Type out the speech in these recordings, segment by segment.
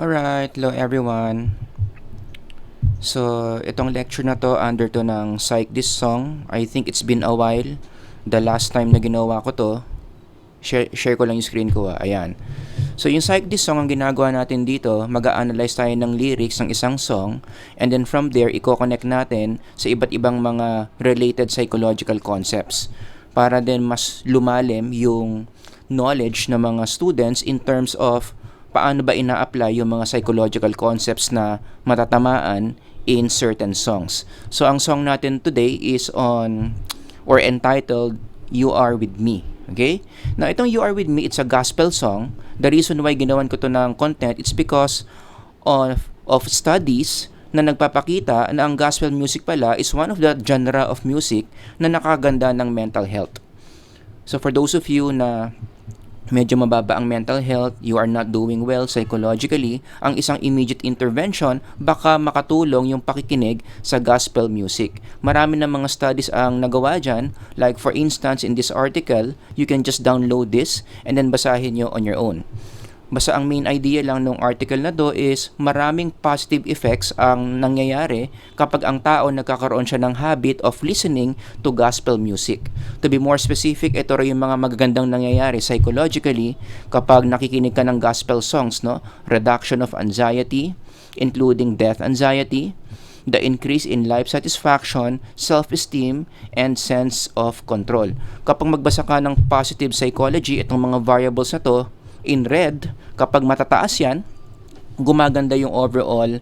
Alright, hello everyone. So, itong lecture na to, under to ng Psych This Song. I think it's been a while. The last time na ginawa ko to, share ko lang yung screen ko. Ayan. So, yung Psych This Song, ang ginagawa natin dito, mag-a-analyze tayo ng lyrics ng isang song. And then from there, i-connect natin sa iba't ibang mga related psychological concepts. Para din mas lumalim yung knowledge ng mga students in terms of paano ba ina-apply yung mga psychological concepts na matatamaan in certain songs. So, ang song natin today is on or entitled You Are With Me. Okay? Now, itong You Are With Me, it's a gospel song. The reason why ginawan ko to ng content, it's because of studies na nagpapakita na ang gospel music pala is one of the genre of music na nakaganda ng mental health. So, for those of you na medyo mababa ang mental health, you are not doing well psychologically, ang isang immediate intervention, baka makatulong yung pakikinig sa gospel music. Marami na mga studies ang nagawa dyan. Like for instance, in this article, you can just download this and then basahin nyo on your own. Basta ang main idea lang ng article na do is maraming positive effects ang nangyayari kapag ang tao nagkakaroon siya ng habit of listening to gospel music. To be more specific, ito rin yung mga magagandang nangyayari psychologically kapag nakikinig ka ng gospel songs, no? Reduction of anxiety, including death anxiety, the increase in life satisfaction, self-esteem, and sense of control. Kapag magbasa ka ng positive psychology, itong mga variables na to, in red, kapag matataas yan, gumaganda yung overall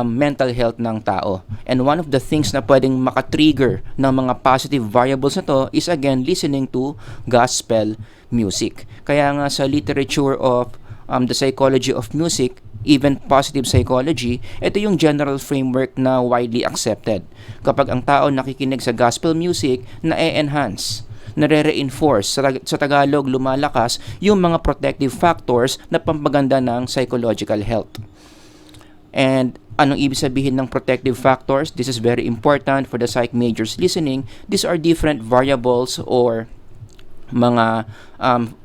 mental health ng tao. And one of the things na pwedeng makatrigger ng mga positive variables na to is again listening to gospel music. Kaya nga sa literature of the psychology of music, even positive psychology, ito yung general framework na widely accepted. Kapag ang tao nakikinig sa gospel music, na-enhance, nare-reinforce, sa Tagalog lumalakas yung mga protective factors na pampaganda ng psychological health. And anong ibig sabihin ng protective factors? This is very important for the psych majors listening. These are different variables or mga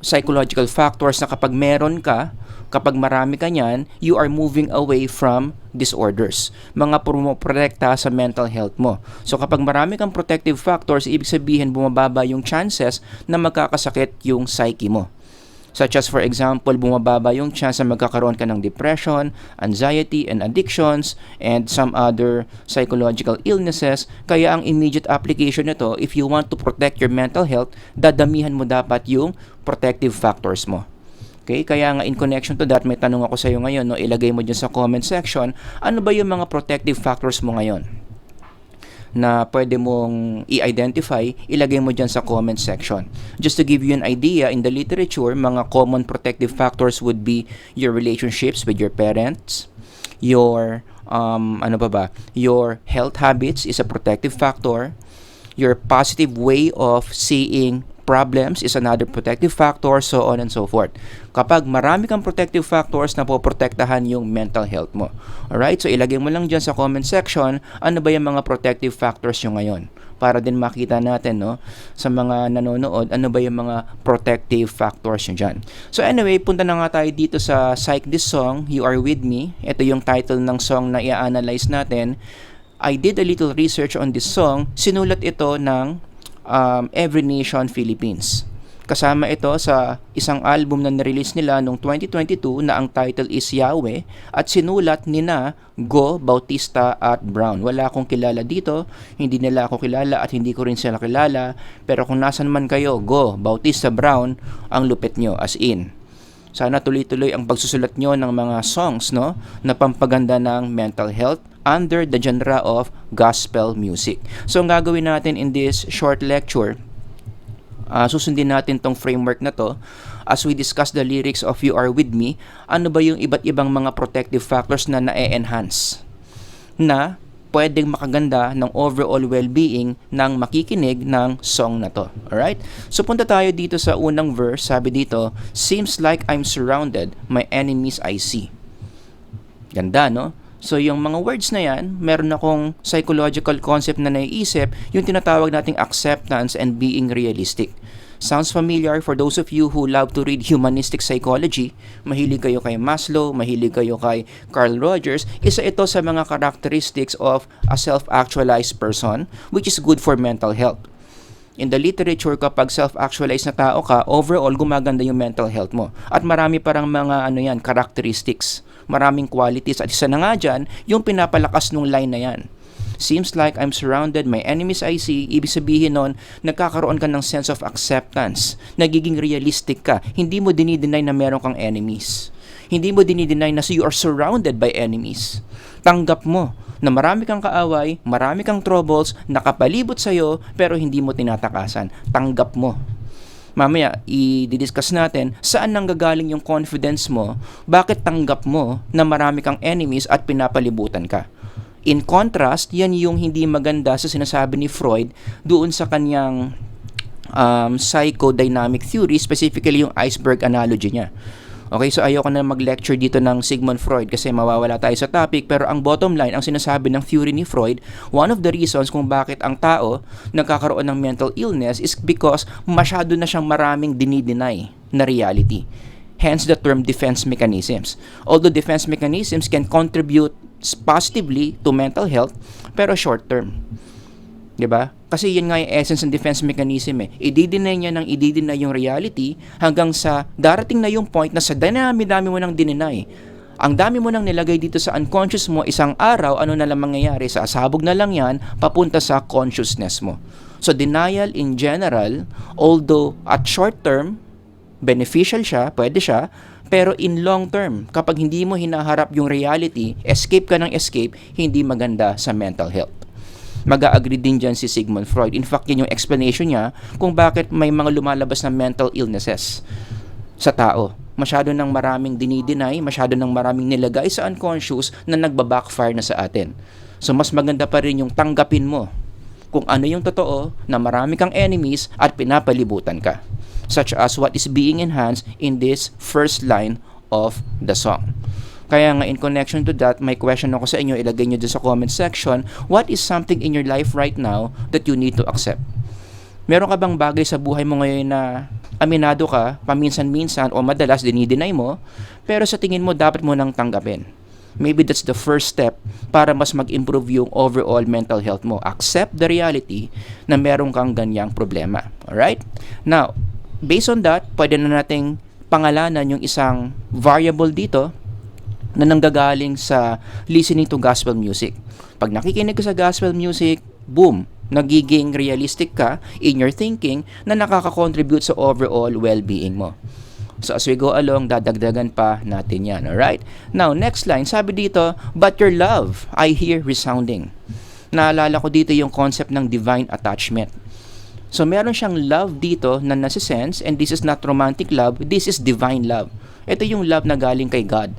psychological factors na kapag meron ka, kapag marami ka niyan, you are moving away from disorders. Mga pumoprotekta sa mental health mo. So kapag marami kang protective factors, ibig sabihin bumababa yung chances na magkakasakit yung psyche mo. Such as for example, bumababa yung chance na magkakaroon ka ng depression, anxiety, and addictions, and some other psychological illnesses. Kaya ang immediate application nito, if you want to protect your mental health, dadamihan mo dapat yung protective factors mo. Okay, kaya nga in connection to that, may tanong ako sa iyo ngayon, no, ilagay mo dyan sa comment section, ano ba yung mga protective factors mo ngayon na pwede mong i-identify, ilagay mo dyan sa comment section. Just to give you an idea, in the literature, mga common protective factors would be your relationships with your parents, your, your health habits is a protective factor, your positive way of seeing problems is another protective factor, so on and so forth. Kapag marami kang protective factors na poprotektahan yung mental health mo. Alright? So, ilagay mo lang dyan sa comment section, ano ba yung mga protective factors yung ngayon? Para din makita natin, no, sa mga nanonood, ano ba yung mga protective factors yung dyan. So, anyway, punta na nga tayo dito sa Psych This Song, You Are With Me. Ito yung title ng song na i-analyze natin. I did a little research on this song. Sinulat ito ng Every Nation Philippines. Kasama ito sa isang album na nirelease nila noong 2022 na ang title is Yahweh at sinulat nina Go, Bautista at Brown. Wala akong kilala dito, hindi nila ako kilala at hindi ko rin sila kilala, pero kung nasan man kayo, Go, Bautista, Brown, ang lupit nyo, as in. Sana tuloy-tuloy ang pagsusulat nyo ng mga songs, no, na pampaganda ng mental health under the genre of gospel music. So, ang gagawin natin in this short lecture, susundin natin tong framework na to as we discuss the lyrics of You Are With Me. Ano ba yung iba't ibang mga protective factors na na-enhance na pwedeng makaganda ng overall well-being ng makikinig ng song na to. Alright? So, punta tayo dito sa unang verse. Sabi dito, seems like I'm surrounded, my enemies I see. Ganda, no? So, yung mga words na yan, meron akong psychological concept na naiisip, yung tinatawag nating acceptance and being realistic. Sounds familiar for those of you who love to read humanistic psychology? Mahilig kayo kay Maslow, mahilig kayo kay Carl Rogers. Isa ito sa mga characteristics of a self-actualized person, which is good for mental health. In the literature, kapag self-actualized na tao ka, overall gumaganda yung mental health mo. At marami parang mga characteristics, maraming qualities. At isa na nga dyan, yung pinapalakas nung line na yan. Seems like I'm surrounded, my enemies I see. Ibig sabihin nun, nagkakaroon ka ng sense of acceptance. Nagiging realistic ka. Hindi mo dinideny na meron kang enemies. Hindi mo dinideny na you are surrounded by enemies. Tanggap mo na marami kang kaaway, marami kang troubles, nakapalibot sa'yo, pero hindi mo tinatakasan. Tanggap mo. Mamaya, i-discuss natin saan nanggagaling yung confidence mo, bakit tanggap mo na marami kang enemies at pinapalibutan ka. In contrast, yan yung hindi maganda sa sinasabi ni Freud doon sa kanyang psychodynamic theory, specifically yung iceberg analogy niya. Okay, so ayoko na mag-lecture dito ng Sigmund Freud kasi mawawala tayo sa topic, pero ang bottom line, ang sinasabi ng theory ni Freud, one of the reasons kung bakit ang tao nagkakaroon ng mental illness is because masyado na siyang maraming dinideny na reality. Hence the term defense mechanisms. Although defense mechanisms can contribute positively to mental health, pero short term. 'Di ba? Kasi yun nga yung essence ng defense mechanism eh. I-deny niya ng i-deny yung reality hanggang sa darating na yung point na sa dami mo nang dininay. Ang dami mo nang nilagay dito sa unconscious mo, isang araw, ano na lang mangyayari? Sasabog na lang yan, papunta sa consciousness mo. So denial in general, although at short term, beneficial siya, pwede siya, pero in long term, kapag hindi mo hinaharap yung reality, escape ka ng escape, hindi maganda sa mental health. Mag-a-agree din dyan si Sigmund Freud. In fact, yun yung explanation niya kung bakit may mga lumalabas na mental illnesses sa tao. Masyado nang maraming dinideny, masyado nang maraming nilagay sa unconscious na nagbabackfire na sa atin. So mas maganda pa rin yung tanggapin mo kung ano yung totoo na marami kang enemies at pinapalibutan ka. Such as what is being enhanced in this first line of the song. Kaya nga in connection to that, may question ako sa inyo, ilagay nyo dyan sa comment section, what is something in your life right now that you need to accept? Meron ka bang bagay sa buhay mo ngayon na aminado ka, paminsan-minsan o madalas dinideny mo, pero sa tingin mo dapat mo nang tanggapin? Maybe that's the first step para mas mag-improve yung overall mental health mo. Accept the reality na meron kang ganyang problema. Alright? Now, based on that, pwede na nating pangalanan yung isang variable dito na nanggagaling sa listening to gospel music. Pag nakikinig ka sa gospel music, boom, nagiging realistic ka in your thinking na nakaka-contribute sa overall well-being mo. So as we go along, dadagdagan pa natin yan, alright? Now, next line, sabi dito, but your love, I hear resounding. Naalala ko dito yung concept ng divine attachment. So meron siyang love dito na nasa-sense, and this is not romantic love, this is divine love. Ito yung love na galing kay God.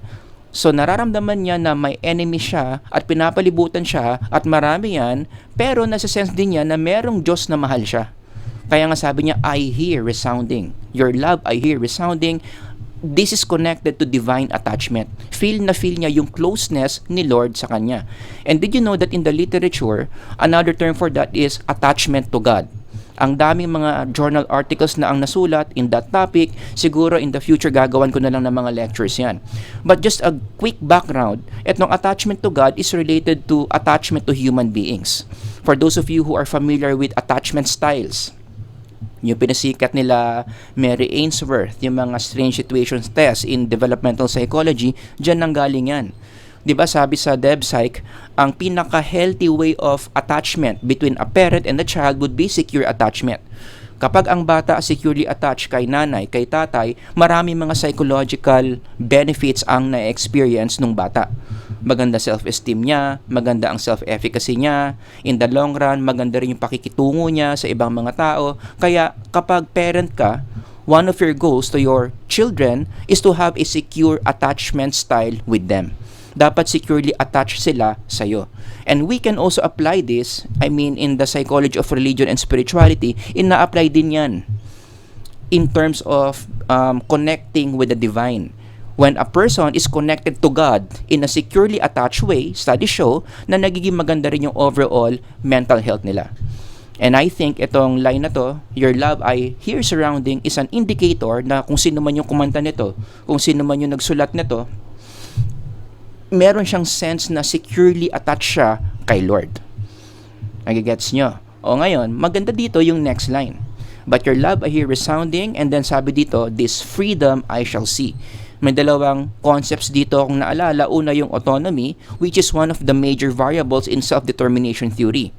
So nararamdaman niya na may enemy siya at pinapalibutan siya at marami yan, pero nasa-sense din niya na merong Diyos na mahal siya. Kaya nga sabi niya, I hear resounding. Your love, I hear resounding. This is connected to divine attachment. Feel niya yung closeness ni Lord sa kanya. And did you know that in the literature, another term for that is attachment to God? Ang daming mga journal articles na ang nasulat in that topic. Siguro in the future gagawan ko na lang ng mga lectures yan. But just a quick background, etong attachment to God is related to attachment to human beings. For those of you who are familiar with attachment styles, yung pinasikat nila Mary Ainsworth, yung mga strange situations test in developmental psychology, dyan nanggaling yan. Diba sabi sa DevPsych, ang pinaka-healthy way of attachment between a parent and a child would be secure attachment. Kapag ang bata securely attached kay nanay, kay tatay, marami mga psychological benefits ang na-experience nung bata. Maganda self-esteem niya, maganda ang self-efficacy niya, in the long run, maganda rin yung pakikitungo niya sa ibang mga tao. Kaya kapag parent ka, one of your goals to your children is to have a secure attachment style with them. Dapat securely attached sila sa'yo. And we can also apply this, in the psychology of religion and spirituality, ina-apply din yan in terms of connecting with the divine. When a person is connected to God in a securely attached way, studies show na nagiging maganda rin yung overall mental health nila. And I think itong line na to, your love I hear surrounding, is an indicator na kung sino man yung kumanta nito, kung sino man yung nagsulat nito, meron siyang sense na securely attached siya kay Lord. Nagigets nyo? O ngayon, maganda dito yung next line. But your love I hear resounding, and then sabi dito, this freedom I shall see. May dalawang concepts dito kung naalala. Una yung autonomy, which is one of the major variables in self-determination theory.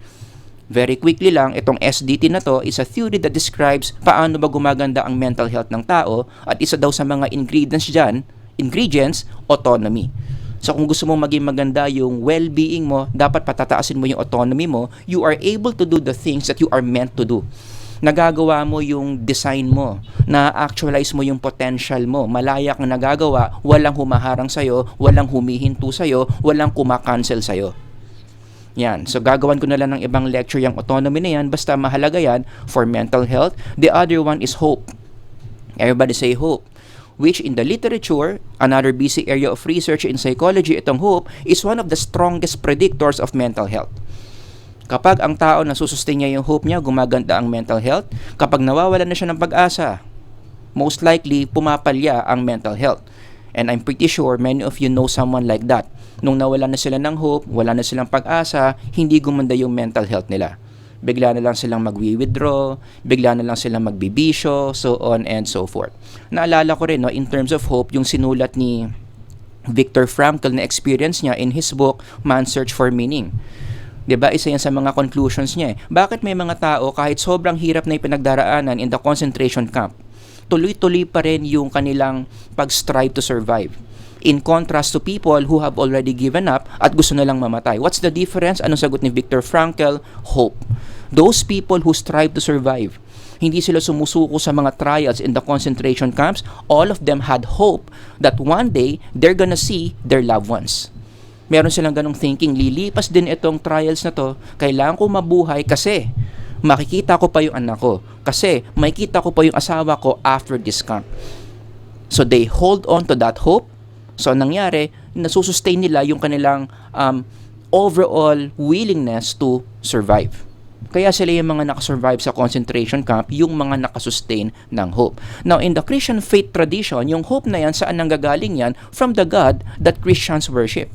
Very quickly lang, itong SDT na to is a theory that describes paano ba gumaganda ang mental health ng tao, at isa daw sa mga ingredients, autonomy. So kung gusto mong maging maganda yung well-being mo, dapat patataasin mo yung autonomy mo. You are able to do the things that you are meant to do. Nagagawa mo yung design mo, na-actualize mo yung potential mo, malaya kang nagagawa, walang humaharang sa'yo, walang humihinto sa'yo, walang kumakancel sa'yo. Yan. So, gagawan ko na lang ng ibang lecture yung autonomy na yan. Basta mahalaga yan for mental health. The other one is hope. Everybody say hope. Which in the literature, another busy area of research in psychology, itong hope is one of the strongest predictors of mental health. Kapag ang tao nasusustain niya yung hope niya, gumaganda ang mental health. Kapag nawawalan na siya ng pag-asa, most likely, pumapalya ang mental health. And I'm pretty sure many of you know someone like that. Nung nawala na sila ng hope, wala na silang pag-asa, hindi gumanda yung mental health nila. Bigla na lang silang magwi-withdraw, bigla na lang silang magbibisyo, so on and so forth. Naalala ko rin, no, in terms of hope, yung sinulat ni Viktor Frankl na experience niya in his book, Man's Search for Meaning. Diba, isa yan sa mga conclusions niya. Bakit may mga tao, kahit sobrang hirap na ipinagdaraanan in the concentration camp, tuloy-tuloy pa rin yung kanilang pag-strive to survive. In contrast to people who have already given up at gusto na lang mamatay. What's the difference? Anong sagot ni Viktor Frankl? Hope. Those people who strive to survive, hindi sila sumusuko sa mga trials in the concentration camps. All of them had hope that one day they're gonna see their loved ones. Meron silang ganong thinking, lilipas din itong trials na to, kailangan ko mabuhay kasi makikita ko pa yung anak ko, kasi makikita ko pa yung asawa ko after this camp. So they hold on to that hope. So nangyari, nasusustain nila yung kanilang overall willingness to survive. Kaya sila yung mga nakasurvive sa concentration camp, yung mga nakasustain ng hope. Now, in the Christian faith tradition, yung hope na yan, saan nanggagaling yan? From the God that Christians worship.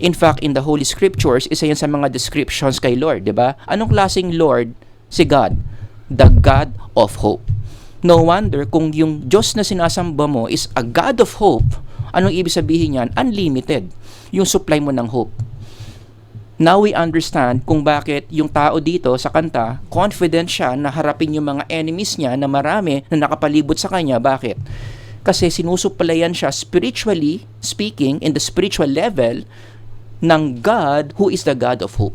In fact, in the Holy Scriptures, isa yan sa mga descriptions kay Lord, di ba? Anong klaseng Lord? Si God. The God of hope. No wonder kung yung Diyos na sinasamba mo is a God of hope, anong ibig sabihin yan? Unlimited. Yung supply mo ng hope. Now we understand kung bakit yung tao dito sa kanta, confident siya na harapin yung mga enemies niya na marami na nakapalibot sa kanya. Bakit? Kasi sinusuplayan siya spiritually speaking, in the spiritual level, ng God who is the God of hope.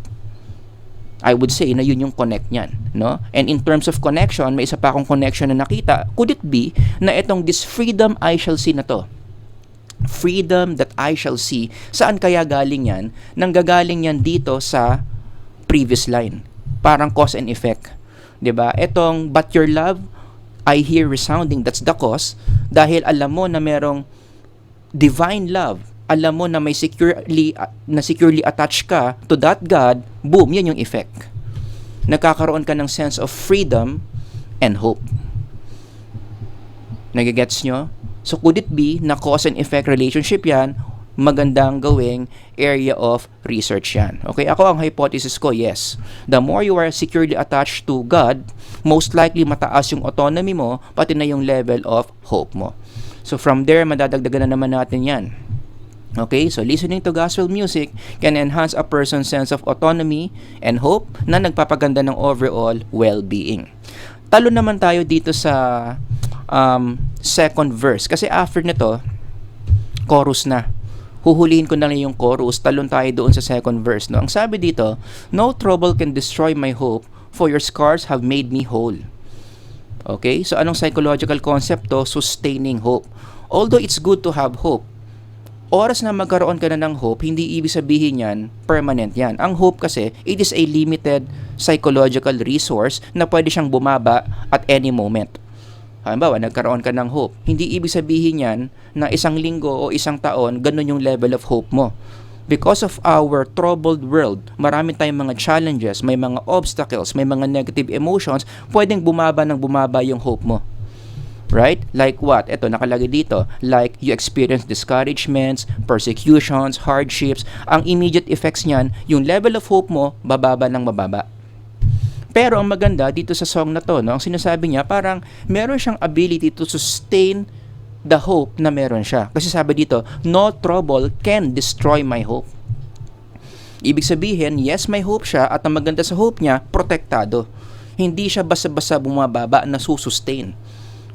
I would say na yun yung connect niyan, no? And in terms of connection, may isa pa akong connection na nakita. Could it be na itong this freedom I shall see na to? Freedom that I shall see. Saan kaya galing yan? Nanggagaling yan dito sa previous line. Parang cause and effect. 'Di ba? Etong but your love I hear resounding, that's the cause, dahil alam mo na merong divine love. Alam mo na may securely attached ka to that God, boom, yan yung effect. Nagkakaroon ka ng sense of freedom and hope. Nagigets nyo? So could it be na cause and effect relationship yan? Magandang gawing area of research yan. Okay, ako ang hypothesis ko, yes. The more you are securely attached to God, most likely mataas yung autonomy mo, pati na yung level of hope mo. So from there, madadagdagan na naman natin yan. Okay, so listening to gospel music can enhance a person's sense of autonomy and hope na nagpapaganda ng overall well-being. Talo naman tayo dito sa second verse. Kasi after nito, chorus na. Huhulihin ko na lang yung chorus. Talon tayo doon sa second verse. No? Ang sabi dito, no trouble can destroy my hope, for your scars have made me whole. Okay? So anong psychological concept to? Sustaining hope. Although it's good to have hope, oras na magkaroon ka na ng hope, hindi ibig sabihin yan, permanent yan. Ang hope kasi, it is a limited psychological resource na pwede siyang bumaba at any moment. Halimbawa, nagkaroon ka ng hope. Hindi ibig sabihin yan na isang linggo o isang taon, ganun yung level of hope mo. Because of our troubled world, marami tayong mga challenges, may mga obstacles, may mga negative emotions, pwedeng bumaba ng bumaba yung hope mo. Right? Like what? Ito, nakalagay dito. Like you experience discouragements, persecutions, hardships. Ang immediate effects niyan, yung level of hope mo, bababa ng bababa. Pero ang maganda dito sa song na to, no, ang sinasabi niya, parang meron siyang ability to sustain the hope na meron siya. Kasi sabi dito, no trouble can destroy my hope. Ibig sabihin, yes, may hope siya at ang maganda sa hope niya, protektado. Hindi siya basa-basa bumababa na susustain.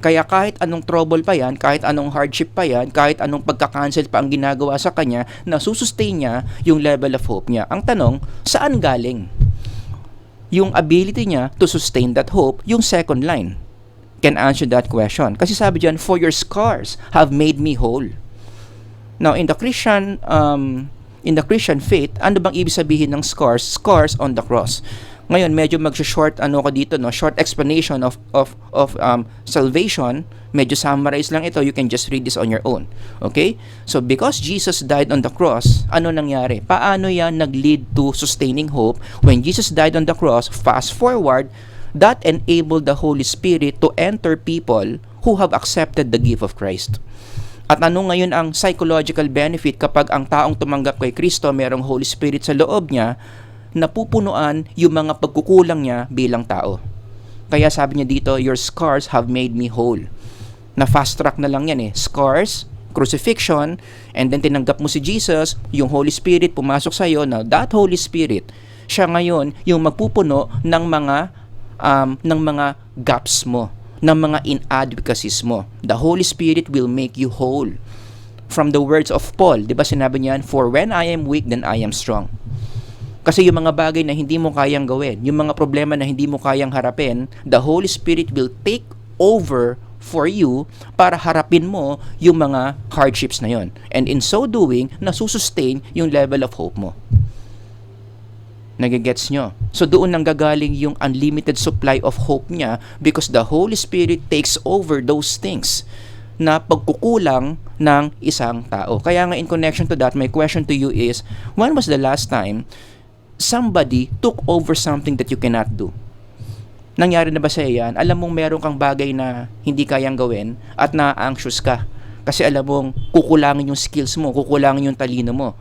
Kaya kahit anong trouble pa yan, kahit anong hardship pa yan, kahit anong pagka-cancel pa ang ginagawa sa kanya, nasusustain niya yung level of hope niya. Ang tanong, saan galing? Yung ability niya to sustain that hope, yung second line can answer that question. Kasi sabi diyan, for your scars have made me whole. Now, in the Christian faith, ano bang ibig sabihin ng scars? Scars on the cross. Ngayon, medyo mag-short short explanation of salvation. Medyo summarize lang ito. You can just read this on your own. Okay? So, because Jesus died on the cross, ano nangyari? Paano yan nag-lead to sustaining hope? When Jesus died on the cross, fast forward, that enabled the Holy Spirit to enter people who have accepted the gift of Christ. At ano ngayon ang psychological benefit kapag ang taong tumanggap kay Kristo, merong Holy Spirit sa loob niya, napupunuan yung mga pagkukulang niya bilang tao. Kaya sabi niya dito, your scars have made me whole. Na fast track na lang yan Scars, crucifixion, and then tinanggap mo si Jesus, yung Holy Spirit pumasok sa iyo. Now that Holy Spirit, siya ngayon yung magpupuno ng mga gaps mo, ng mga inadequacies mo. The Holy Spirit will make you whole. From the words of Paul, di ba sinabi niyan, for when I am weak, then I am strong. Kasi yung mga bagay na hindi mo kayang gawin, yung mga problema na hindi mo kayang harapin, the Holy Spirit will take over for you para harapin mo yung mga hardships na yon. And in so doing, nasusustain yung level of hope mo. Nagigets nyo? So doon nang gagaling yung unlimited supply of hope niya because the Holy Spirit takes over those things na pagkukulang ng isang tao. Kaya nga in connection to that, my question to you is, when was the last time somebody took over something that you cannot do? Nangyari na ba sa iyan? Alam mong meron kang bagay na hindi kayang gawin at na-anxious ka kasi alam mong kukulangin yung skills mo, kukulangin yung talino mo.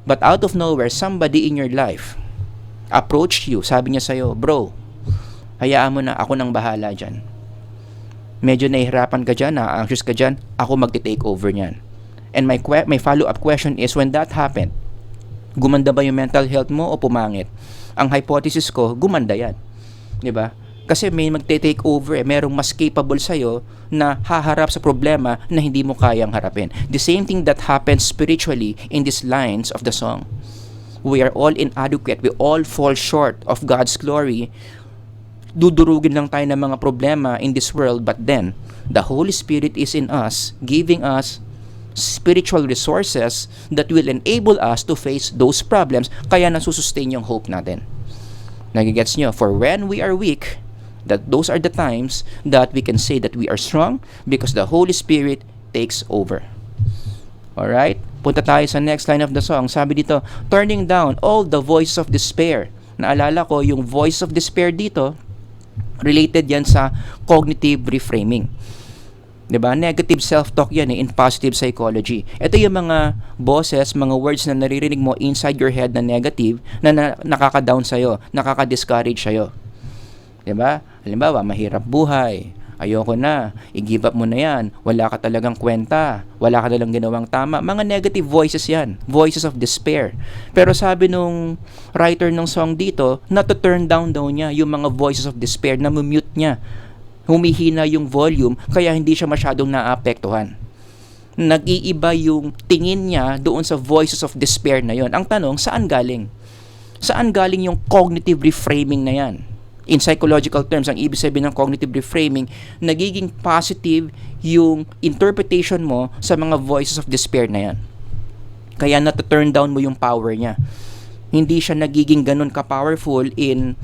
But out of nowhere, somebody in your life approached you, sabi niya sa'yo, bro, hayaan mo na, ako nang bahala dyan. Medyo nahihirapan ka dyan, na-anxious ka dyan, ako magti-take over niyan. And my follow-up question is, when that happened, gumanda ba yung mental health mo o pumangit? Ang hypothesis ko, gumanda yan. Diba? Kasi may magte-take over, merong mas capable sa'yo na haharap sa problema na hindi mo kayang harapin. The same thing that happens spiritually in these lines of the song. We are all inadequate. We all fall short of God's glory. Dudurugin lang tayo ng mga problema in this world, but then, the Holy Spirit is in us, giving us spiritual resources that will enable us to face those problems, kaya nasusustain yung hope natin. Nagigets nyo? For when we are weak, that those are the times that we can say that we are strong because the Holy Spirit takes over. Alright? Punta tayo sa next line of the song. Sabi dito, turning down all the voices of despair. Naalala ko, yung voice of despair dito, related yan sa cognitive reframing. Diba? Negative self-talk yan in positive psychology. Ito yung mga boses, mga words na naririnig mo inside your head na negative, na nakaka-down sa'yo, nakaka-discourage sa'yo. Diba? Halimbawa, mahirap buhay, ayoko na, i-give up mo na yan, wala ka talagang kwenta, wala ka talagang ginawang tama. Mga negative voices yan, voices of despair. Pero sabi nung writer ng song dito, na-turn down daw niya yung mga voices of despair, na mute niya. Humihina yung volume, kaya hindi siya masyadong naapektuhan. Nag-iiba yung tingin niya doon sa voices of despair na yon. Ang tanong, saan galing? Saan galing yung cognitive reframing na yan? In psychological terms, ang ibig sabihin ng cognitive reframing, nagiging positive yung interpretation mo sa mga voices of despair na yan. Kaya na-turn down mo yung power niya. Hindi siya nagiging ganun ka-powerful in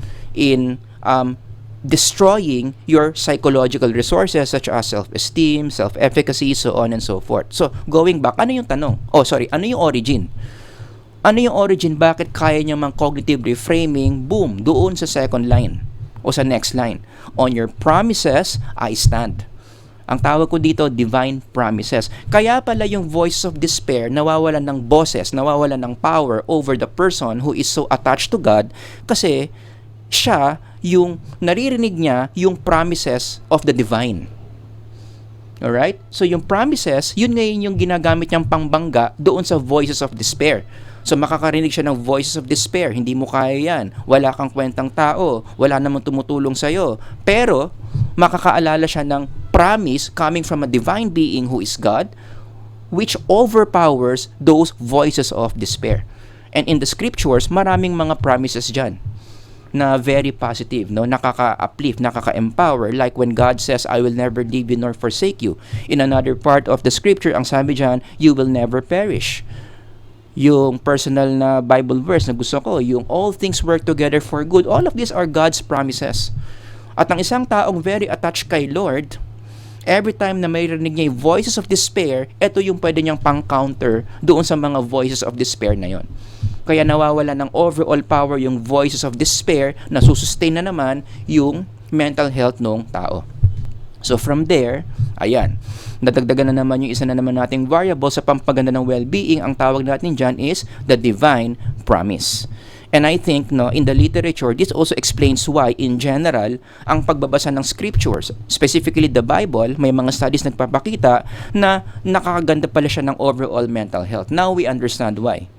destroying your psychological resources such as self-esteem, self-efficacy, so on and so forth. So, going back, ano yung tanong? Ano yung origin? Ano yung origin? Bakit kaya niya mang cognitive reframing? Boom, doon sa second line o sa next line. On your promises, I stand. Ang tawag ko dito, divine promises. Kaya pala yung voice of despair, nawawalan ng boses, nawawalan ng power over the person who is so attached to God kasi siya, yung naririnig niya, yung promises of the divine. Alright? So yung promises, yun ngayon yung ginagamit niyang pangbangga doon sa voices of despair. So makakarinig siya ng voices of despair, hindi mo kaya yan, wala kang kwentang tao, wala namang tumutulong sa'yo. Pero, makakaalala siya ng promise coming from a divine being who is God, which overpowers those voices of despair. And in the scriptures, maraming mga promises dyan na very positive, no? Nakaka-uplift, nakaka-empower, like when God says, I will never leave you nor forsake you. In another part of the scripture, ang sabi dyan, you will never perish. Yung personal na Bible verse na gusto ko, yung all things work together for good, all of these are God's promises. At ang isang taong very attached kay Lord, every time na may rinig niya yung voices of despair, ito yung pwede niyang pang-counter doon sa mga voices of despair na yon. Kaya nawawala ng overall power yung voices of despair na susustain na naman yung mental health ng tao. So from there, ayan, nadagdagan na naman yung isa na naman nating variable sa pampaganda ng well-being. Ang tawag natin dyan is the divine promise. And I think, no, in the literature, this also explains why, in general, ang pagbabasa ng scriptures, specifically the Bible, may mga studies nagpapakita na nakakaganda pala siya ng overall mental health. Now we understand why.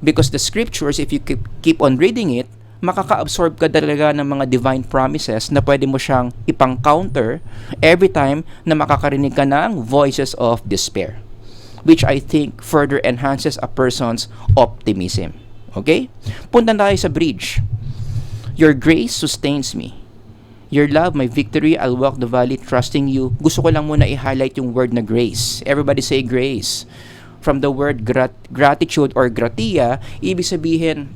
Because the scriptures, if you keep on reading it, makaka-absorb ka talaga ng mga divine promises na pwede mo siyang ipang-counter every time na makakarinig ka ng voices of despair, which I think further enhances a person's optimism. Okay? Punta tayo sa bridge. Your grace sustains me. Your love, my victory, I'll walk the valley trusting you. Gusto ko lang muna i-highlight yung word na grace. Everybody say grace. From the word gratitude or gratia, ibig sabihin,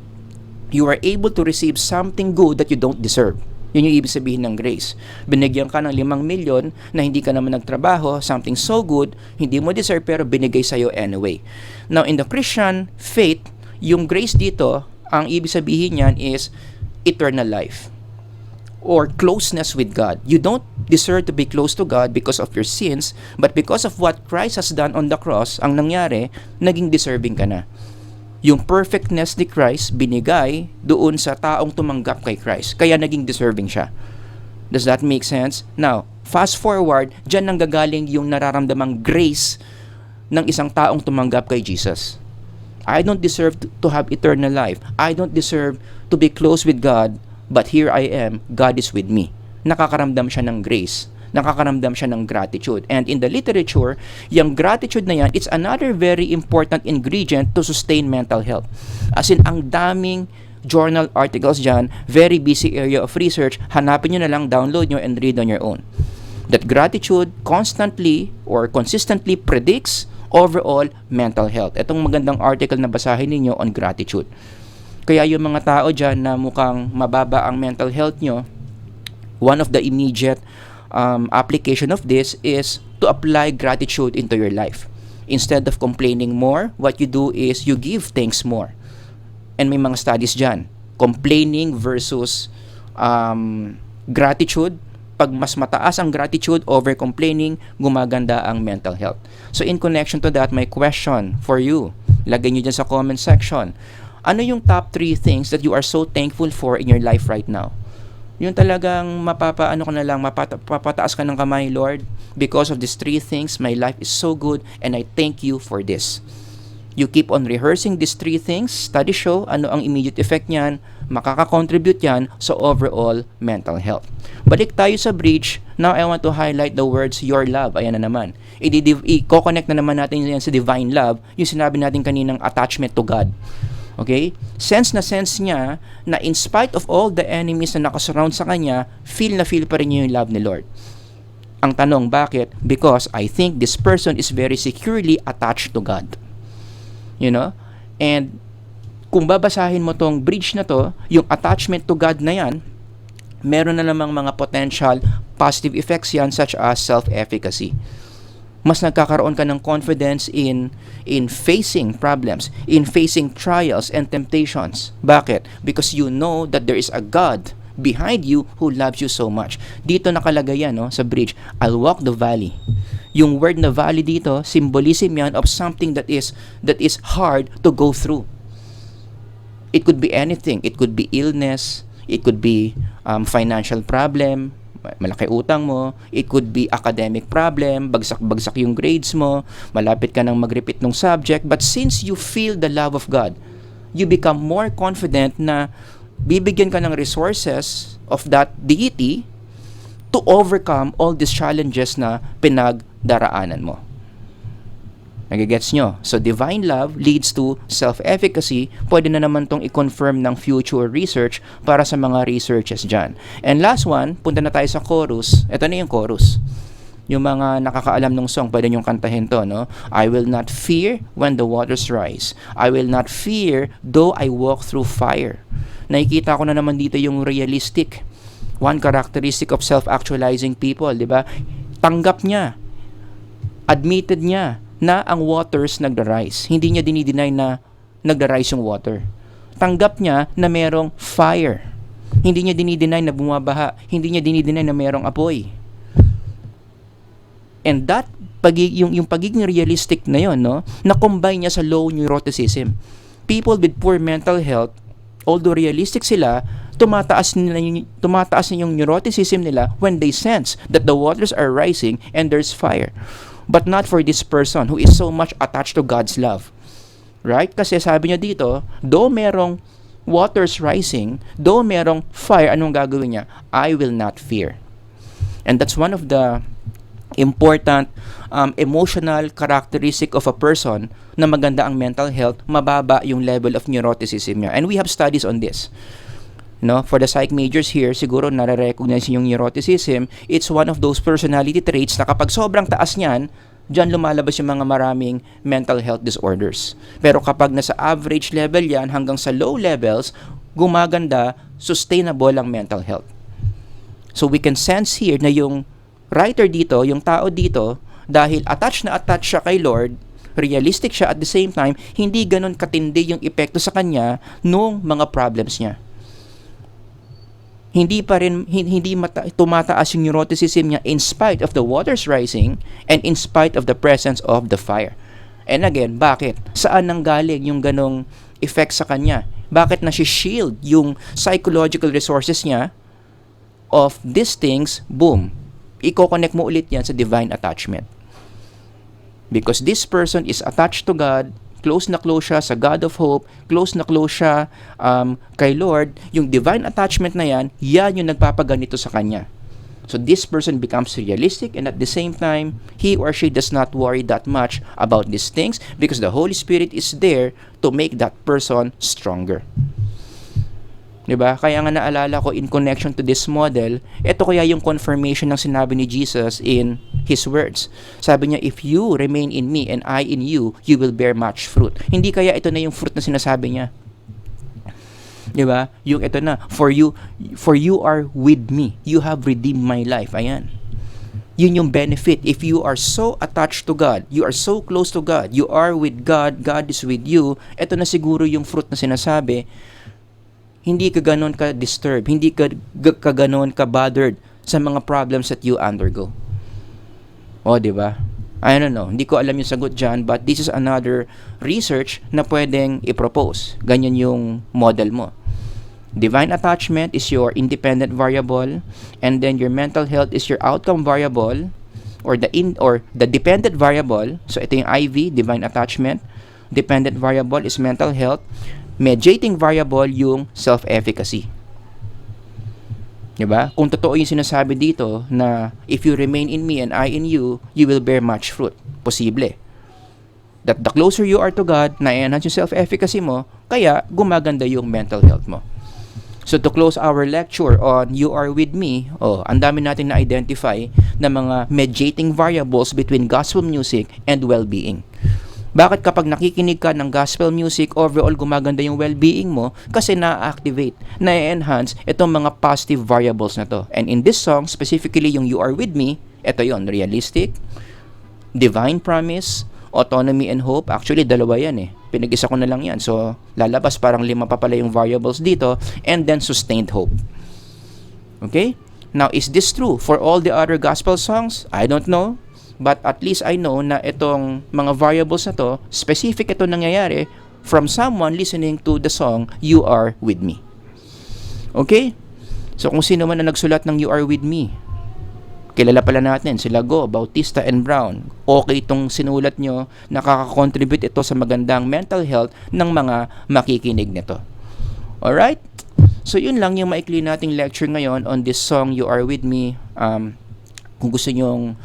you are able to receive something good that you don't deserve. Yun yung ibig sabihin ng grace. Binigyan ka ng 5 milyon na hindi ka naman nagtrabaho, something so good, hindi mo deserve pero binigay sa'yo anyway. Now, in the Christian faith, yung grace dito, ang ibig sabihin niyan is eternal life or closeness with God. You don't deserve to be close to God because of your sins, but because of what Christ has done on the cross, ang nangyari, naging deserving ka na. Yung perfectness ni Christ binigay doon sa taong tumanggap kay Christ. Kaya naging deserving siya. Does that make sense? Now, fast forward, dyan nang gagaling yung nararamdamang grace ng isang taong tumanggap kay Jesus. I don't deserve to have eternal life. I don't deserve to be close with God, but here I am, God is with me. Nakakaramdam siya ng grace. Nakakaramdam siya ng gratitude. And in the literature, yung gratitude na yan, it's another very important ingredient to sustain mental health. As in, ang daming journal articles dyan, very busy area of research, hanapin nyo na lang, download nyo, and read on your own. That gratitude constantly or consistently predicts overall mental health. Itong magandang article na basahin ninyo on gratitude. Kaya yung mga tao dyan na mukhang mababa ang mental health nyo, one of the immediate application of this is to apply gratitude into your life. Instead of complaining more, what you do is you give thanks more. And may mga studies dyan. Complaining versus gratitude. Pag mas mataas ang gratitude over complaining, gumaganda ang mental health. So in connection to that, my question for you, lagay nyo dyan sa comment section. Ano yung top 3 things that you are so thankful for in your life right now? Yung talagang mapapataas ka ng kamay, Lord, because of these 3 things, my life is so good and I thank you for this. You keep on rehearsing these 3 things, studies show ano ang immediate effect niyan, makaka-contribute yan sa overall mental health. Balik tayo sa bridge. Now I want to highlight the words your love. Ayan na naman. I-connect na naman natin yan sa divine love, yung sinabi natin kaninang attachment to God. Okay? Sense niya na in spite of all the enemies na nakasurround sa kanya, feel pa rin niya yung love ni Lord. Ang tanong, bakit? Because I think this person is very securely attached to God. You know? And kung babasahin mo tong bridge na to, yung attachment to God na yan, meron na namang mga potential positive effects yan such as self-efficacy. Mas nagkakaroon ka ng confidence in facing problems, in facing trials and temptations. Bakit? Because you know that there is a God behind you who loves you so much. Dito nakalagay yan, no, sa bridge, I'll walk the valley. Yung word na valley dito, symbolism yan of something that is hard to go through. It could be anything. It could be illness. It could be financial problem, malaki utang mo. It could be academic problem, bagsak-bagsak yung grades mo, malapit ka nang mag-repeat ng subject. But since you feel the love of God, you become more confident na bibigyan ka ng resources of that deity to overcome all these challenges na pinagdaraanan mo. Nagigets nyo? So, divine love leads to self-efficacy. Pwede na naman tong i-confirm ng future research para sa mga researches dyan. And last one, punta na tayo sa chorus. Ito na yung chorus. Yung mga nakakaalam ng song, pwede nyong kantahin to, no? I will not fear when the waters rise. I will not fear though I walk through fire. Nakikita ko na naman dito yung realistic. One characteristic of self-actualizing people, di ba? Tanggap niya. Admitted niya na ang waters nagda-rise. Hindi niya dinideny na nagda-rise yung water. Tanggap niya na merong fire. Hindi niya dinideny na bumabaha. Hindi niya dinideny na merong apoy. And that, yung pagiging realistic na yon, no, na-combine niya sa low neuroticism. People with poor mental health, although realistic sila, tumataas na yung neuroticism nila when they sense that the waters are rising and there's fire. But not for this person who is so much attached to God's love. Right? Kasi sabi niya dito, though merong waters rising, though merong fire, anong gagawin niya? I will not fear. And that's one of the important emotional characteristic of a person na maganda ang mental health, mababa yung level of neuroticism niya. And we have studies on this. No, for the psych majors here, siguro nare-recognize yung neuroticism. It's one of those personality traits na kapag sobrang taas niyan, diyan lumalabas yung mga maraming mental health disorders. Pero kapag nasa average level yan hanggang sa low levels, gumaganda, sustainable ang mental health. So we can sense here na yung writer dito, yung tao dito, dahil attached siya kay Lord, realistic siya at the same time, hindi ganun katindi yung epekto sa kanya nung mga problems niya. Hindi tumataas yung neuroticism niya in spite of the waters rising and in spite of the presence of the fire. And again, bakit? Saan nanggaling yung ganong effect sa kanya? Bakit na-shield yung psychological resources niya of these things? Boom. Iko-connect mo ulit yan sa divine attachment. Because this person is attached to God, close na close siya sa God of hope, close na close siya kay Lord, yung divine attachment na yan yung nagpapaganito sa kanya. So this person becomes realistic and at the same time, he or she does not worry that much about these things because the Holy Spirit is there to make that person stronger. Diba? Kaya nga naalala ko in connection to this model, ito kaya yung confirmation ng sinabi ni Jesus in His words. Sabi niya, if you remain in me and I in you, you will bear much fruit. Hindi kaya ito na yung fruit na sinasabi niya. Diba? Yung ito na, for you are with me. You have redeemed my life. Ayan. Yun yung benefit. If you are so attached to God, you are so close to God, you are with God, God is with you, ito na siguro yung fruit na sinasabi. Hindi ka ganon ka disturbed, hindi ka ganon ka bothered sa mga problems that you undergo. O, di ba? I don't know, hindi ko alam yung sagot dyan, but this is another research na pwedeng i-propose. Ganyan yung model mo. Divine attachment is your independent variable, and then your mental health is your outcome variable, or the dependent variable. So ito yung IV, divine attachment. Dependent variable is mental health. Mediating variable yung self-efficacy. Diba? Kung totoo yung sinasabi dito na if you remain in me and I in you, you will bear much fruit. Posible. That the closer you are to God, na-enhance yung self-efficacy mo, kaya gumaganda yung mental health mo. So to close our lecture on You Are With Me, ang dami natin na-identify na mga mediating variables between gospel music and well-being. Bakit kapag nakikinig ka ng gospel music, overall gumaganda yung well-being mo? Kasi na-activate, na-enhance itong mga positive variables na to. And in this song, specifically yung You Are With Me, ito yon, realistic, Divine Promise, Autonomy and Hope. Actually, dalawa yan eh. Pinag-isa ko na lang yan. So, lalabas parang 5 pa pala yung variables dito. And then, Sustained Hope. Okay? Now, is this true for all the other gospel songs? I don't know. But at least I know na itong mga variables na to, specific ito nangyayari from someone listening to the song, You Are With Me. Okay? So, kung sino man na nagsulat ng You Are With Me, kilala pala natin sila Go, Bautista, and Brown. Okay itong sinulat nyo, nakaka-contribute ito sa magandang mental health ng mga makikinig nito. Alright? So, yun lang yung maikli nating lecture ngayon on this song, You Are With Me. Kung gusto nyong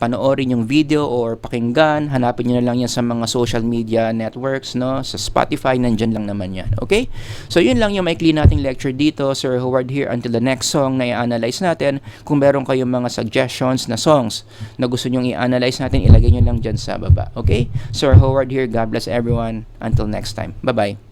panoorin yung video or pakinggan, hanapin nyo na lang yan sa mga social media networks, no? Sa Spotify, nandyan lang naman yan. Okay? So, yun lang yung maikli nating lecture dito. Sir Howard here. Until the next song na i-analyze natin. Kung meron kayong mga suggestions na songs na gusto nyong i-analyze natin, ilagay nyo lang dyan sa baba. Okay? Sir Howard here. God bless everyone. Until next time. Bye-bye.